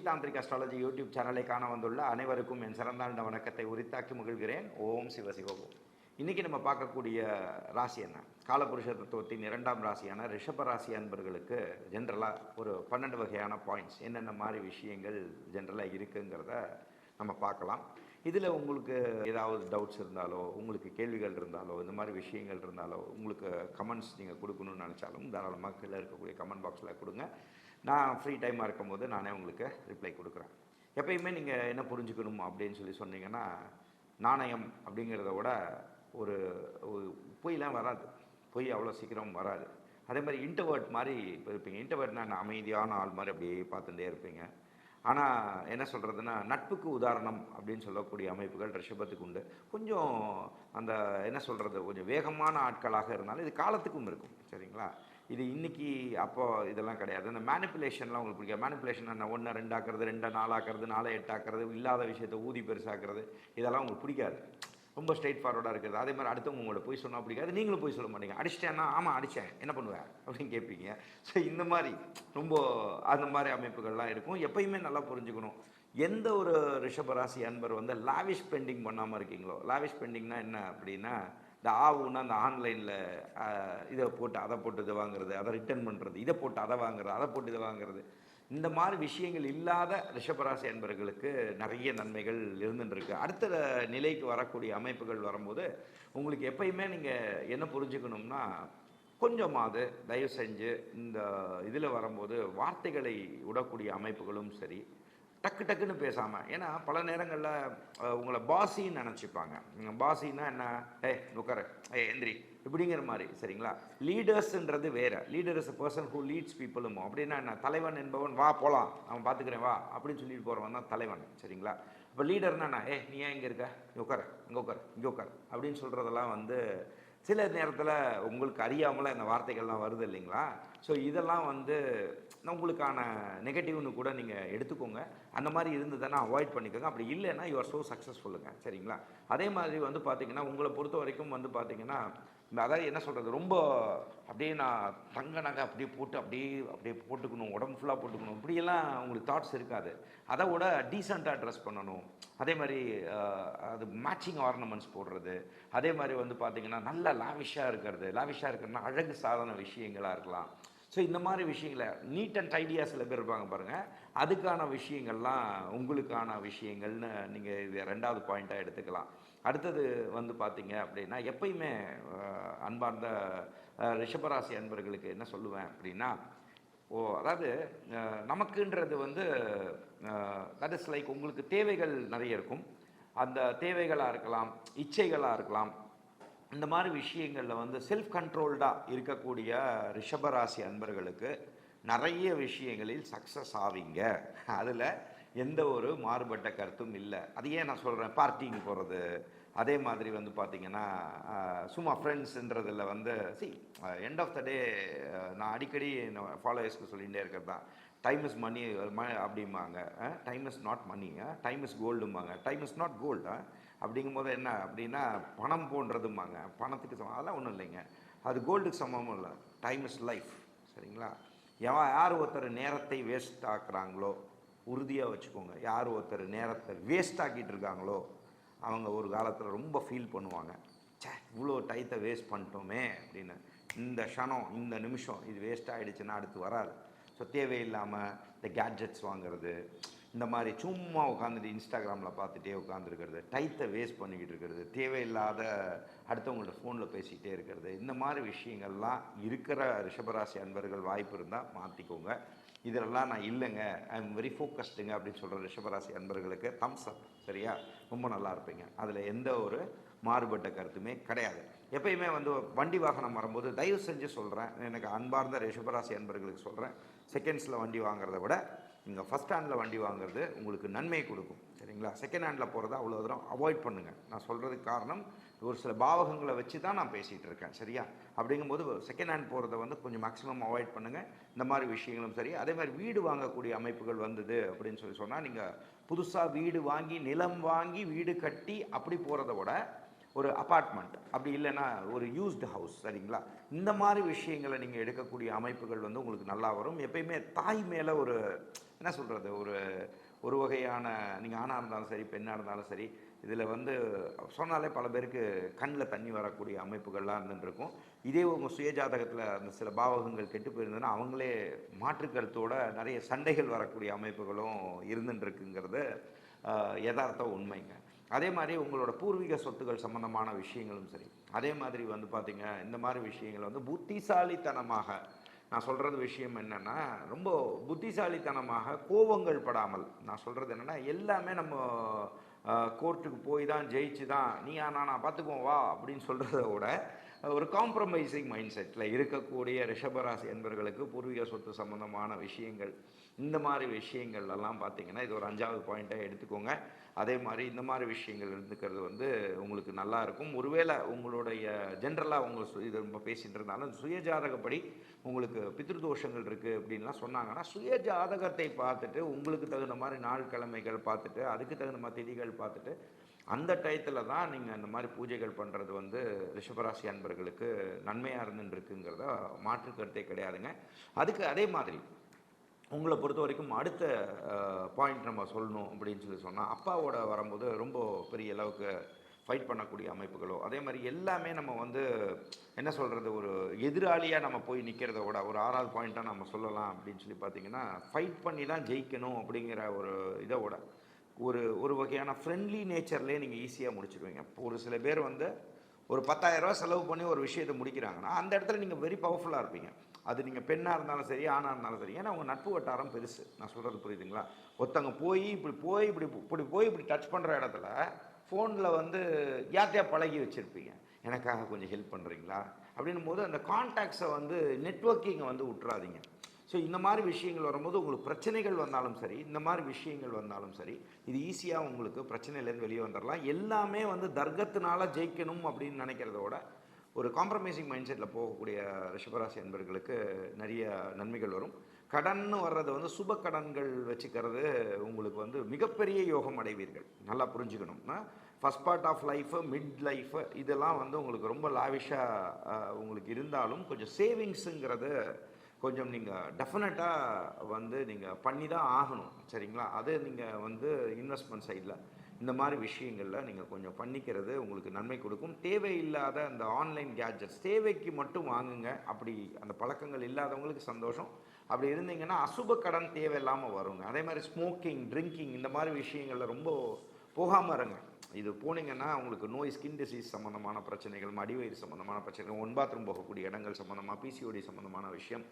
Tantric astrology YouTube சேனலை காண வந்துள்ள அனைவருக்கும் என் சிறந்தாண்ட வணக்கத்தை உரித்தாக்கி மகிழ்கிறேன். ஓம் சிவசிவோம். இன்றைக்கி நம்ம பார்க்கக்கூடிய ராசி என்ன? காலபுருஷ தத்துவத்தின் 2ஆம் ராசியான ரிஷப ராசி அன்பர்களுக்கு ஜென்ரலாக ஒரு 12 வகையான பாயிண்ட்ஸ், என்னென்ன மாதிரி விஷயங்கள் ஜென்ரலாக இருக்குங்கிறத நம்ம பார்க்கலாம். இதில் உங்களுக்கு ஏதாவது டவுட்ஸ் இருந்தாலோ, உங்களுக்கு கேள்விகள் இருந்தாலோ, இந்த மாதிரி விஷயங்கள் இருந்தாலோ, உங்களுக்கு கமெண்ட்ஸ் நீங்கள் கொடுக்கணும்னு நினச்சாலும் தாராளமாக கீழே இருக்கக்கூடிய கமெண்ட் பாக்ஸில் கொடுங்க. நான் ஃப்ரீ டைமாக இருக்கும்போது நானே உங்களுக்கு ரிப்ளை கொடுக்குறேன். எப்பயுமே நீங்கள் என்ன புரிஞ்சுக்கணும் அப்படின்னு சொன்னீங்கன்னா, நாணயம் அப்படிங்கிறத விட ஒரு பொய்லாம் வராது. பொய் அவ்வளோ சீக்கிரம் வராது. அதே மாதிரி இன்ட்ரோவர்ட் மாதிரி இப்போ இருப்பீங்க. இன்ட்ரோவர்ட்னா நான் அமைதியான ஆள் மாதிரி அப்படியே பார்த்துட்டே இருப்பீங்க. ஆனால் என்ன சொல்கிறதுனா, நட்புக்கு உதாரணம் அப்படின்னு சொல்லக்கூடிய அமைப்புகள் ரிஷபத்துக்கு உண்டு. கொஞ்சம் அந்த என்ன சொல்கிறது, கொஞ்சம் வேகமான ஆட்களாக இருந்தாலும் இது காலத்துக்கும் இருக்கும். சரிங்களா? இது இன்றைக்கி அப்போ இதெல்லாம் கிடையாது. இந்த மேனிப்புலேஷன்லாம் உங்களுக்கு பிடிக்காது. மேனிப்புலேஷன் என்ன, 1 2 ஆக்குறது, 2 4 ஆக்குறது, 4 8 ஆக்குறது, இல்லாத விஷயத்தை ஊதி பெருசாக்குறது, இதெல்லாம் உங்களுக்கு பிடிக்காது. ரொம்ப ஸ்ட்ரெயிட் ஃபார்வர்டாக இருக்குது. அதே மாதிரி அடுத்தவங்க உங்களோட போய் சொன்னால் பிடிக்காது. நீங்களும் போய் சொல்ல மாட்டீங்க. அடிச்சிட்டேன்னா ஆமாம் அடித்தேன், என்ன பண்ணுவேன் அப்படின்னு கேட்பீங்க. ஸோ இந்த மாதிரி ரொம்ப அந்த மாதிரி அமைப்புகள்லாம் இருக்கும். எப்பயுமே நல்லா புரிஞ்சுக்கணும், எந்த ஒரு ரிஷபராசி அன்பர் வந்து லாவிஷ் ஸ்பெண்டிங் பண்ணாமல் இருக்கீங்களோ. லாவிஷ் ஸ்பெண்டிங்னா என்ன அப்படின்னா, இந்த ஆவுன்னா அந்த ஆன்லைனில் இதை போட்டு அதை போட்டு இதை வாங்குறது, அதை ரிட்டர்ன் பண்ணுறது, இதை போட்டு அதை வாங்குறது, அதை போட்டு இதை வாங்குறது, இந்த மாதிரி விஷயங்கள் இல்லாத ரிஷபராசி அன்பர்களுக்கு நிறைய நன்மைகள் இருந்துருக்கு. அடுத்த நிலைக்கு வரக்கூடிய அமைப்புகள் வரும்போது உங்களுக்கு எப்பயுமே நீங்கள் என்ன புரிஞ்சுக்கணும்னா, கொஞ்சமாவது தயவு செஞ்சு இந்த இதில் வரும்போது வார்த்தைகளை விடக்கூடிய அமைப்புகளும் சரி, டக்கு டக்குன்னு பேசாமல். ஏன்னா பல நேரங்களில் உங்களை பாசின்னு நினச்சிப்பாங்க. பாசின்னா என்ன, உட்கார, எந்திரி இப்படிங்கிற மாதிரி. சரிங்களா? லீடர்ஸுன்றது வேறு. Leader is a person who leads பீப்புளுமோ. அப்படின்னா என்ன, தலைவன் என்பவன் வா போகலாம், அவன் பார்த்துக்கிறேன் வா அப்படின்னு சொல்லிட்டு போகிறவன் தான் தலைவன். சரிங்களா? இப்போ லீடர்னா என்ன, நீ ஏன் இங்கே இருக்க, நீ உட்கார, இங்கே உட்கார, இங்கே உட்கார அப்படின்னு சொல்கிறதெல்லாம் வந்து சில நேரத்தில் உங்களுக்கு அறியாமல் இந்த வார்த்தைகள்லாம் வருது இல்லைங்களா? ஸோ இதெல்லாம் வந்து உங்களுக்கான நெகட்டிவ்னு கூட நீங்கள் எடுத்துக்கோங்க. அந்த மாதிரி இருந்ததுன்னா அவாய்ட் பண்ணிக்கோங்க. அப்படி இல்லைன்னா யூ ஆர் ஸோ சக்ஸஸ்ஃபுல்லுங்க. சரிங்களா? அதே மாதிரி வந்து பார்த்திங்கன்னா, உங்களை பொறுத்த வரைக்கும் வந்து பார்த்திங்கன்னா, அதாவது என்ன சொல்கிறது, ரொம்ப அப்படியே நான் தங்க நகை அப்படியே போட்டு அப்படியே போட்டுக்கணும், உடம்பு ஃபுல்லாக போட்டுக்கணும், இப்படியெல்லாம் உங்களுக்கு தாட்ஸ் இருக்காது. அதை விட டீசெண்டாக ட்ரெஸ் பண்ணணும். அதே மாதிரி அது மேட்சிங் ஆர்னமெண்ட்ஸ் போடுறது. அதே மாதிரி வந்து பார்த்திங்கன்னா நல்ல லாவிஷாக இருக்கிறதுனா அழகு சாதன விஷயங்களாக இருக்கலாம். ஸோ இந்த மாதிரி விஷயங்களை நீட் அண்ட் டைடியாக சில பேர் இருப்பாங்க பாருங்கள், அதுக்கான விஷயங்கள்லாம் உங்களுக்கான விஷயங்கள்னு நீங்கள் இது 2வது பாயிண்ட்டாக எடுத்துக்கலாம். அடுத்தது வந்து பார்த்திங்க அப்படின்னா, எப்பயுமே அன்பார்ந்த ரிஷபராசி அன்பர்களுக்கு என்ன சொல்லுவேன் அப்படின்னா, அதாவது நமக்குன்றது வந்து தட் இஸ் லைக் உங்களுக்கு தேவைகள் நிறைய இருக்கும். அந்த தேவைகளாக இருக்கலாம், இச்சைகளாக இருக்கலாம். இந்த மாதிரி விஷயங்களில் வந்து செல்ஃப் கண்ட்ரோல்டாக இருக்கக்கூடிய ரிஷபராசி அன்பர்களுக்கு நிறைய விஷயங்களில் சக்ஸஸ் ஆவீங்க. அதில் எந்த ஒரு மாறுபட்ட கருத்தும் இல்லை. அதையே நான் சொல்கிறேன், பார்ட்டிங் போகிறது, அதே மாதிரி வந்து பார்த்திங்கன்னா சும்மா ஃப்ரெண்ட்ஸுன்றதில் வந்து எண்ட் ஆஃப் த டே நான் அடிக்கடி ஃபாலோவர்ஸ்க்கு சொல்லிகிட்டே இருக்கிறது தான், டைம் இஸ் மணி அப்படிம்பாங்க. Time is not money, time is கோல்டும்பாங்க. டைம் இஸ் நாட் கோல்டு அப்படிங்கும்போது என்ன அப்படின்னா, பணம் போன்றதும்பாங்க. பணத்துக்கு சமம் அதெல்லாம் ஒன்றும் இல்லைங்க. அது கோல்டுக்கு சமமும் இல்லை. Time is life. சரிங்களா? யார் ஒருத்தர் நேரத்தை வேஸ்ட் ஆக்குறாங்களோ உறுதியாக வச்சுக்கோங்க, யார் ஒருத்தர் நேரத்தை வேஸ்ட் ஆக்கிட்டு இருக்காங்களோ அவங்க ஒரு காலத்தில் ரொம்ப ஃபீல் பண்ணுவாங்க. இவ்வளோ டைத்தை வேஸ்ட் பண்ணிட்டோமே அப்படின்னு. இந்த க்ஷணம், இந்த நிமிஷம் இது வேஸ்ட் ஆகிடுச்சுன்னா அடுத்து வராது. ஸோ தேவையில்லாமல் இந்த கேட்ஜெட்ஸ் வாங்குறது, இந்த மாதிரி சும்மா உட்காந்துட்டு இன்ஸ்டாகிராமில் பார்த்துட்டே உட்காந்துருக்கிறது, டைத்தை வேஸ்ட் பண்ணிக்கிட்டு இருக்கிறது, தேவையில்லாத அடுத்தவங்கள்ட்ட ஃபோனில் பேசிக்கிட்டே இருக்கிறது, இந்த மாதிரி விஷயங்கள்லாம் இருக்கிற ரிஷபராசி அன்பர்கள் வாய்ப்பு இருந்தால் மாற்றிக்கோங்க. இதெல்லாம் நான் இல்லைங்க, ஐ எம் வெரி ஃபோக்கஸ்டுங்க அப்படின்னு சொல்கிற ரிஷபராசி அன்பர்களுக்கு தம்ஸ் அப். சரியா? ரொம்ப நல்லா இருப்பீங்க. அதில் எந்த ஒரு மாறுபட்ட கருத்துமே கிடையாது. எப்பயுமே வந்து வண்டி வாகனம் வரும்போது தயவு செஞ்சு சொல்கிறேன், எனக்கு அன்பார்ந்த ரிஷபராசி அன்பர்களுக்கு சொல்கிறேன், செகண்ட்ஸில் வண்டி வாங்குறத விட நீங்கள் ஃபஸ்ட் ஹேண்டில் வண்டி வாங்குறது உங்களுக்கு நன்மை கொடுக்கும். சரிங்களா? செகண்ட் ஹேண்டில் போகிறத அவ்வளோ தூரம் அவாய்ட் பண்ணுங்கள். நான் சொல்கிறதுக்கு காரணம், ஒரு சில பாவகங்களை வச்சு தான் நான் பேசிகிட்டு இருக்கேன். சரியா? அப்படிங்கும்போது செகண்ட் ஹேண்ட் போகிறத வந்து கொஞ்சம் மேக்ஸிமம் அவாய்ட் பண்ணுங்கள். இந்த மாதிரி விஷயங்களும் சரி. அதே மாதிரி வீடு வாங்கக்கூடிய அமைப்புகள் வந்தது அப்படின்னு சொன்னால், நீங்கள் புதுசாக வீடு வாங்கி நிலம் வாங்கி வீடு கட்டி அப்படி போகிறத விட ஒரு அபார்ட்மெண்ட், அப்படி இல்லைன்னா ஒரு யூஸ்டு ஹவுஸ், சரிங்களா? இந்த மாதிரி விஷயங்களை நீங்கள் எடுக்கக்கூடிய அமைப்புகள் வந்து உங்களுக்கு நல்லா வரும். எப்பயுமே தாய் மேலே ஒரு என்ன சொல்கிறது, ஒரு ஒரு வகையான, நீங்கள் ஆணாக இருந்தாலும் சரி பெண்ணாக இருந்தாலும் சரி, இதில் வந்து சொன்னாலே பல பேருக்கு கண்ணில் தண்ணி வரக்கூடிய அமைப்புகள்லாம் இருந்துருக்கும். இதே உங்கள் சுயஜாதகத்தில் அந்த சில பாவகங்கள் கெட்டு போயிருந்ததுன்னா அவங்களே மாற்று கருத்தோட நிறைய சண்டைகள் வரக்கூடிய அமைப்புகளும் இருந்துருக்குங்கிறது யதார்த்த உண்மைங்க. அதே மாதிரி உங்களோட பூர்வீக சொத்துக்கள் சம்பந்தமான விஷயங்களும் சரி, அதே மாதிரி வந்து பார்த்திங்க இந்த மாதிரி விஷயங்கள் வந்து புத்திசாலித்தனமாக, நான் சொல்கிறது விஷயம் என்னென்னா, ரொம்ப புத்திசாலித்தனமாக கோபங்கள் படாமல், நான் சொல்கிறது என்னென்னா, எல்லாமே நம்ம கோர்ட்டுக்கு போய் தான் ஜெயிச்சு தான் நீயா நானா பார்த்துக்குவோம் வா அப்படின்னு சொல்கிறத விட ஒரு காம்ப்ரமைசிங் மைண்ட் செட்டில் இருக்கக்கூடிய ரிஷபராசி என்பவர்களுக்கு பூர்வீக சொத்து சம்பந்தமான விஷயங்கள், இந்த மாதிரி விஷயங்கள் எல்லாம் பார்த்தீங்கன்னா இது ஒரு 5வது பாயிண்ட்டாக எடுத்துக்கோங்க. அதே மாதிரி இந்த மாதிரி விஷயங்கள் இருந்துக்கிறது வந்து உங்களுக்கு நல்லா இருக்கும். ஒருவேளை உங்களுடைய ஜென்ரலாக உங்கள் இது ரொம்ப பேசிகிட்டு இருந்தாலும் சுயஜாதகப்படி உங்களுக்கு பித்ருதோஷங்கள் இருக்குது அப்படின்லாம் சொன்னாங்கன்னா, சுயஜாதகத்தை பார்த்துட்டு உங்களுக்கு தகுந்த மாதிரி நாள் கிழமைகள் பார்த்துட்டு அதுக்கு தகுந்த மாதிரி திதிகள் பார்த்துட்டு அந்த டயத்தில் தான் நீங்கள் அந்த மாதிரி பூஜைகள் பண்ணுறது வந்து ரிஷபராசி அன்பர்களுக்கு நன்மையாக இருந்துருக்குங்கிறத மாற்று கருத்தே கிடையாதுங்க. அதுக்கு அதே மாதிரி உங்களை பொறுத்த வரைக்கும் அடுத்த பாயிண்ட் நம்ம சொல்லணும் அப்படின்னு சொன்னால், அப்பாவோட வரும்போது ரொம்ப பெரிய அளவுக்கு ஃபைட் பண்ணக்கூடிய அமைப்புகளோ, அதே மாதிரி எல்லாமே நம்ம வந்து என்ன சொல்கிறது, ஒரு எதிராளியாக நம்ம போய் நிற்கிறத விட ஒரு 6வது பாயிண்ட்டாக நம்ம சொல்லலாம் அப்படின்னு பார்த்தீங்கன்னா, ஃபைட் பண்ணி தான் ஜெயிக்கணும் அப்படிங்கிற ஒரு இதை விட ஒரு ஒரு வகையான ஃப்ரெண்ட்லி நேச்சர்லேயே நீங்கள் ஈஸியாக முடிச்சுடுவீங்க. ஒரு சில பேர் வந்து ஒரு 10,000 செலவு பண்ணி ஒரு விஷயத்தை முடிக்கிறாங்கன்னா அந்த இடத்துல நீங்கள் வெரி பவர்ஃபுல்லாக இருப்பீங்க. அது நீங்கள் பெண்ணாக இருந்தாலும் சரி ஆணாக இருந்தாலும் சரி, ஏன்னா உங்கள் நட்பு வட்டாரம் பெருசு. நான் சொல்கிறது புரியுதுங்களா? ஒருத்தவங்க இப்படி டச் பண்ணுற இடத்துல ஃபோனில் வந்து யார்ட்டையா பழகி வச்சுருப்பீங்க, எனக்காக கொஞ்சம் ஹெல்ப் பண்ணுறீங்களா அப்படின்னும் போது அந்த கான்டாக்ட்ஸை வந்து நெட்வொர்க்கிங்கை வந்து விட்றாதீங்க. ஸோ இந்த மாதிரி விஷயங்கள் வரும்போது உங்களுக்கு பிரச்சனைகள் வந்தாலும் சரி, இந்த மாதிரி விஷயங்கள் வந்தாலும் சரி, இது ஈஸியாக உங்களுக்கு பிரச்சனையிலேருந்து வெளியே வந்துடலாம். எல்லாமே வந்து தர்க்கத்தினால ஜெயிக்கணும் அப்படின்னு நினைக்கிறத விட ஒரு காம்ப்ரமைசிங் மைண்ட் செட்டில் போகக்கூடிய ரிஷபராசி என்பவர்களுக்கு நிறைய நன்மைகள் வரும். கடன் வர்றது வந்து சுப கடன்கள் வச்சுக்கிறது உங்களுக்கு வந்து மிகப்பெரிய யோகம் அடைவீர்கள். நல்லா புரிஞ்சுக்கணும்னா, first part of life, mid life, இதெல்லாம் வந்து உங்களுக்கு ரொம்ப லாவிஷாக உங்களுக்கு இருந்தாலும் கொஞ்சம் சேவிங்ஸுங்கிறது கொஞ்சம் நீங்கள் டெஃபினட்டாக வந்து நீங்கள் பண்ணி தான் ஆகணும், சரிங்களா? அது நீங்கள் வந்து இன்வெஸ்ட்மெண்ட் சைடில் இந்த மாதிரி விஷயங்களில் நீங்கள் கொஞ்சம் பண்ணிக்கிறது உங்களுக்கு நன்மை கொடுக்கும். தேவையில்லாத அந்த ஆன்லைன் கேட்ஜெட்ஸ் தேவைக்கு மட்டும் வாங்குங்க. அப்படி அந்த பழக்கங்கள் இல்லாதவங்களுக்கு சந்தோஷம். அப்படி இருந்தீங்கன்னா அசுப கடன் தேவையில்லாமல் வருங்க. அதே மாதிரி ஸ்மோக்கிங், ட்ரிங்கிங் இந்த மாதிரி விஷயங்களில் ரொம்ப போகாமல் இருங்க. இது போனீங்கன்னா உங்களுக்கு நோய், ஸ்கின் டிசீஸ் சம்மந்தமான பிரச்சனைகள், மடிவயிறு சம்மந்தமான பிரச்சனைகள், ஒன் பாத்ரூம் போகக்கூடிய இடங்கள் சம்மந்தமாக, பிசிஓடி சம்மந்தமான விஷயம்.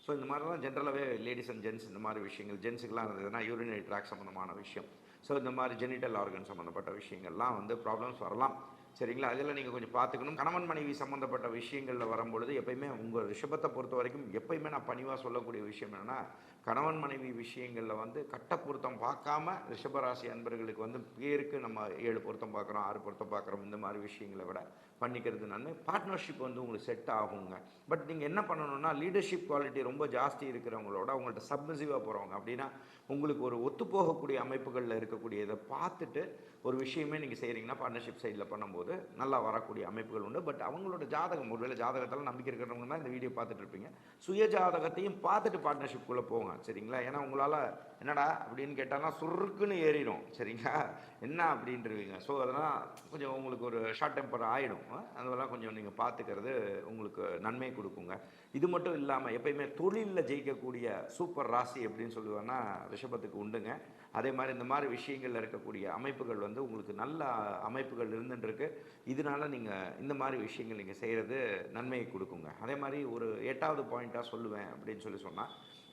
ஸோ இந்த மாதிரிலாம் ஜென்ரலாகவே லேடிஸ் அண்ட் ஜென்ட்ஸ் இந்த மாதிரி விஷயங்கள், ஜென்ஸுக்கெலாம் இருந்ததுன்னா யூரினரி ட்ராக் சம்மந்தமான விஷயம், ஸோ இந்த மாதிரி ஜெனிட்டல் ஆர்கன் சம்மந்தப்பட்ட விஷயங்கள்லாம் வந்து ப்ராப்ளம்ஸ் வரலாம், சரிங்களா? அதெல்லாம் நீங்கள் கொஞ்சம் பார்த்துக்கணும். கணவன் மனைவி சம்மந்தப்பட்ட விஷயங்களில் வரும்பொழுது எப்பயுமே உங்கள் ரிஷபத்தை பொறுத்த வரைக்கும் எப்பயுமே நான் பணிவாக சொல்லக்கூடிய விஷயம் என்னென்னா, கணவன் மனைவி விஷயங்களில் வந்து கட்ட பொருத்தம் பார்க்காம ரிஷபராசி அன்பர்களுக்கு வந்து பேருக்கு நம்ம 7 பொருத்தம் பார்க்குறோம், 6 பொருத்தம் பார்க்குறோம், இந்த மாதிரி விஷயங்களை விட பண்ணிக்கிறது நன்மை. பார்ட்னர்ஷிப் வந்து உங்களுக்கு செட் ஆகுங்க. பட் நீங்கள் என்ன பண்ணணும்னா, லீடர்ஷிப் குவாலிட்டி ரொம்ப ஜாஸ்தி இருக்கிறவங்களோட அவங்கள்ட்ட சப்மிசிவாக போகிறவங்க, அப்படின்னா உங்களுக்கு ஒரு ஒத்துப்போகக்கூடிய அமைப்புகளில் இருக்கக்கூடிய இதை பார்த்துட்டு ஒரு விஷயமே நீங்கள் செய்கிறீங்கன்னா பார்ட்னர்ஷிப் சைடில் பண்ணும்போது நல்லா வரக்கூடிய அமைப்புகள் உண்டு. பட் அவங்களோட ஜாதகம், ஒருவேளை ஜாதகத்தால் நம்பிக்கை இருக்கிறவங்க தான் இந்த வீடியோ பார்த்துட்டு இருப்பீங்க. சுய ஜாதகத்தையும் பார்த்துட்டு பார்ட்னர்ஷிப்புக்குள்ளே போங்க, சரிங்களா? ஏன்னா உங்களால் என்னடா அப்படின்னு கேட்டாலும் சுருக்குன்னு ஏறிடும், சரிங்களா? என்ன அப்படின்றவீங்க. ஸோ அதெல்லாம் கொஞ்சம் உங்களுக்கு ஒரு ஷார்ட் டெம்பர் ஆகிடும். அதெல்லாம் கொஞ்சம் நீங்கள் பார்த்துக்கிறது உங்களுக்கு நன்மை கொடுக்குங்க. இது மட்டும் இல்லாமல் எப்பயுமே தொழிலில் ஜெயிக்கக்கூடிய சூப்பர் ராசி அப்படின்னு சொல்லுவேன்னா ரிஷபத்துக்கு உண்டுங்க. அதே மாதிரி இந்த மாதிரி விஷயங்களில் இருக்கக்கூடிய அமைப்புகள் வந்து உங்களுக்கு நல்ல அமைப்புகள் இருந்துருக்கு. இதனால நீங்கள் இந்த மாதிரி விஷயங்கள் நீங்கள் செய்கிறது நன்மையை கொடுக்குங்க. அதே மாதிரி ஒரு 8வது பாயிண்ட்டாக சொல்லுவேன் அப்படின்னு சொன்னால்,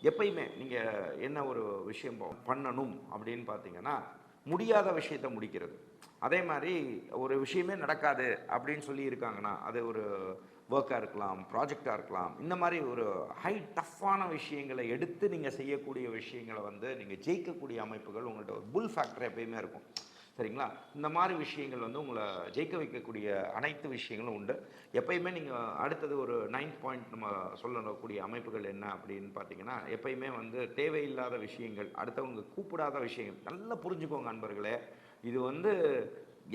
எப்பயுமே நீங்கள் என்ன ஒரு விஷயம் பண்ணணும் அப்படின்னு பார்த்தீங்கன்னா, முடியாத விஷயத்தை முடிக்கிறது. அதே மாதிரி ஒரு விஷயமே நடக்காது அப்படின்னு சொல்லி இருக்காங்கன்னா, அது ஒரு ஒர்க்காக இருக்கலாம், ப்ராஜெக்டாக இருக்கலாம், இந்த மாதிரி ஒரு ஹை டஃப்பான விஷயங்களை எடுத்து நீங்கள் செய்யக்கூடிய விஷயங்களை வந்து நீங்கள் ஜெயிக்கக்கூடிய அமைப்புகள் உங்கள்கிட்ட ஒரு புல் ஃபேக்டர் எப்பயுமே இருக்கும், சரிங்களா? இந்த மாதிரி விஷயங்கள் வந்து உங்களை ஜெயிக்க வைக்கக்கூடிய அனைத்து விஷயங்களும் உண்டு. எப்பயுமே நீங்கள் அடுத்தது ஒரு 9th பாயிண்ட் நம்ம சொல்லக்கூடிய அமைப்புகள் என்ன அப்படின்னு பார்த்தீங்கன்னா, எப்பயுமே வந்து தேவையில்லாத விஷயங்கள், அடுத்தவங்க கூப்பிடாத விஷயங்கள், நல்லா புரிஞ்சுக்கோங்க அன்பர்களே. இது வந்து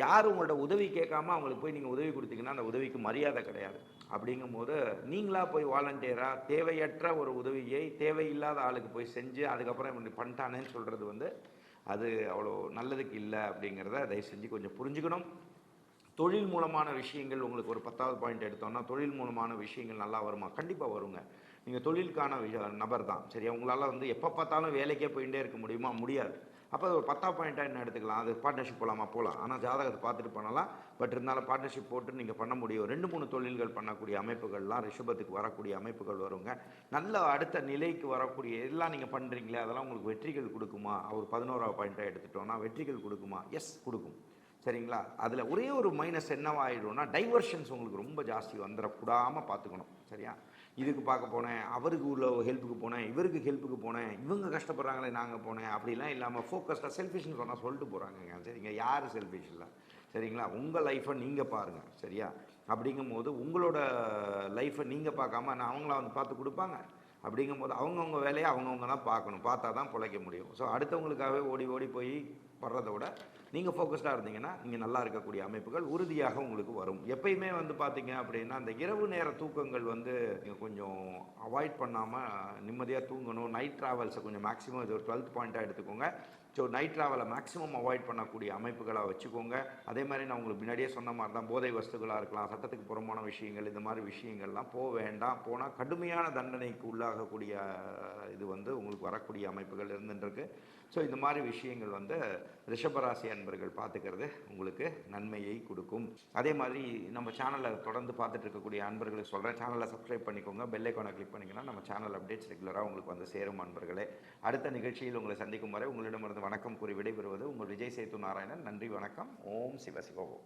யார் உங்கள்ட்ட உதவி கேட்காம அவங்களுக்கு போய் நீங்கள் உதவி கொடுத்தீங்கன்னா அந்த உதவிக்கு மரியாதை கிடையாது. அப்படிங்கும்போது நீங்களாக போய் வாலண்டியராக தேவையற்ற ஒரு உதவியை தேவையில்லாத ஆளுக்கு போய் செஞ்சு அதுக்கப்புறம் இப்படி பண்ணிட்டானேன்னு சொல்கிறது வந்து அது அவ்வளோ நல்லதுக்கு இல்லை அப்படிங்கிறத தயவு செஞ்சு கொஞ்சம் புரிஞ்சுக்கணும். தொழில் மூலமான விஷயங்கள் உங்களுக்கு ஒரு 10வது பாயிண்ட் எடுத்தோம்னா, தொழில் மூலமான விஷயங்கள் நல்லா வருமா? கண்டிப்பாக வருங்க. நீங்கள் தொழிலுக்கான நபர் தான் சரியா. உங்களால் வந்து எப்போ பார்த்தாலும் வேலைக்கே போயிட்டே இருக்க முடியுமா? முடியாது. அப்போ ஒரு 10வது பாயிண்ட்டாக என்ன எடுத்துக்கலாம்? அது பார்ட்னர்ஷிப் போகலாமா? போகலாம். ஆனால் ஜாதகத்தை பார்த்துட்டு பண்ணலாம். பட் இருந்தாலும் பார்ட்னர்ஷிப் போட்டு நீங்கள் பண்ண முடியும். 2-3 தொழில்கள் பண்ணக்கூடிய அமைப்புகள்லாம் ரிஷபத்துக்கு வரக்கூடிய அமைப்புகள் வருங்க. நல்ல அடுத்த நிலைக்கு வரக்கூடிய எல்லாம் நீங்கள் பண்ணுறீங்களே அதெல்லாம் உங்களுக்கு வெற்றிகள் கொடுக்குமா? ஒரு 11வது பாயிண்ட்டாக எடுத்துட்டோம்னா வெற்றிகள் கொடுக்குமா? எஸ், கொடுக்கும். சரிங்களா. அதில் ஒரே ஒரு மைனஸ் என்னவாயிடும்னா டைவர்ஷன்ஸ் உங்களுக்கு ரொம்ப ஜாஸ்தி வந்துடக்கூடாமல் பார்த்துக்கணும். சரியா. இதுக்கு பார்க்க போனேன், அவருக்கு உள்ள ஹெல்ப்புக்கு போனேன், இவருக்கு ஹெல்ப்புக்கு போனேன், இவங்க கஷ்டப்படுறாங்களே நாங்கள் போனேன், அப்படிலாம் இல்லாமல் ஃபோக்கஸ்டாக செல்ஃபிஷ்னு சொன்னால் சொல்லிட்டு போகிறாங்கங்க. சரிங்க. யார் செல்ஃபிஷ் இல்லை. சரிங்களா. உங்கள் லைஃப்பை நீங்கள் பாருங்கள். சரியா. அப்படிங்கும்போது உங்களோட லைஃப்பை நீங்கள் பார்க்காம நான் அவங்கள வந்து பார்த்து கொடுப்பாங்க. அப்படிங்கும்போது அவங்கவுங்க வேலையை அவங்கவுங்க தான் பார்க்கணும். பார்த்தா தான் பிழைக்க முடியும். ஸோ அடுத்தவங்களுக்காகவே ஓடி ஓடி போய் வர்றதை விட நீங்கள் ஃபோக்கஸ்டாக இருந்தீங்கன்னா நீங்கள் நல்லா இருக்கக்கூடிய அமைப்புகள் உறுதியாக உங்களுக்கு வரும். எப்பயுமே வந்து பார்த்தீங்க அப்படின்னா அந்த இரவு நேர தூக்கங்கள் வந்து நீங்கள் கொஞ்சம் அவாய்ட் பண்ணாமல் நிம்மதியாக தூங்கணும். நைட் ட்ராவல்ஸை கொஞ்சம் மேக்ஸிமம் இது ஒரு 12th பாயிண்ட்டாக எடுத்துக்கோங்க. ஸோ நைட் ட்ராவலை மேக்ஸிமம் அவாய்ட் பண்ணக்கூடிய அமைப்புகளாக வச்சுக்கோங்க. அதே மாதிரி நான் உங்களுக்கு முன்னாடியே சொன்ன மாதிரி தான் போதை வஸ்துகளாக இருக்கலாம், சட்டத்துக்கு புறம்பான விஷயங்கள், இந்த மாதிரி விஷயங்கள்லாம் போக வேண்டாம். போனால் கடுமையான தண்டனைக்கு உள்ளாகக்கூடிய இது வந்து உங்களுக்கு வரக்கூடிய அமைப்புகள் இருந்துருக்கு. ஸோ இந்த மாதிரி விஷயங்கள் வந்து ரிஷபராசி அன்பர்கள் பார்த்துக்கிறது உங்களுக்கு நன்மையை கொடுக்கும். அதே மாதிரி நம்ம சேனலை தொடர்ந்து பார்த்துட்டு இருக்கக்கூடிய அன்பர்களுக்கு சொல்கிறேன், சேனலை சப்ஸ்கிரைப் பண்ணிக்கோங்க. பெல் ஐக்கானை கிளிக் பண்ணிங்கன்னா நம்ம சேனல் அப்டேட்ஸ் ரெகுலராக உங்களுக்கு வந்து சேரும் அன்பர்களே. அடுத்த நிகழ்ச்சியில் உங்களை சந்திக்கும் வரை உங்களிடமிருந்து வணக்கம் கூறி விடைபெறுவது உங்கள் விஜய் சேத்து நாராயணன். நன்றி, வணக்கம். ஓம் சிவசிவோம்.